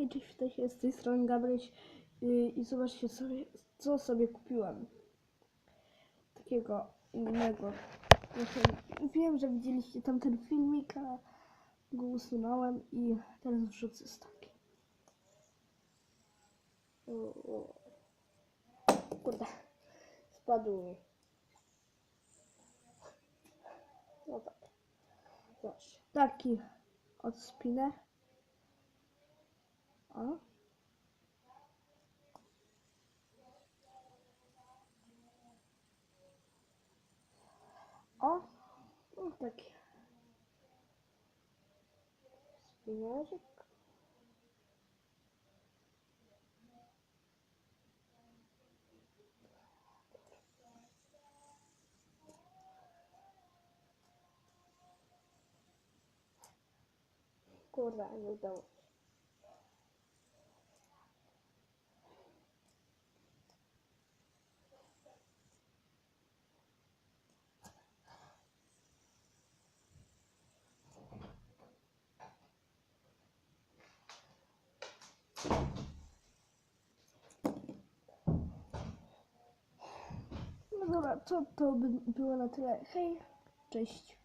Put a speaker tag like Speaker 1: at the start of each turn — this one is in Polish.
Speaker 1: Hej, cześć, witajcie, z tej strony Gabryś i zobaczcie sobie, co sobie kupiłem. Takiego innego. Wiem, że widzieliście tamten filmik, a go usunąłem i teraz wrzucę stawki. Kurde, spadł mi. No tak. Zobaczcie. Taki od spinner. O. O, no taki spinnerzyk. Kurde, nie udało się. No dobra, to by było na tyle. Hej, cześć.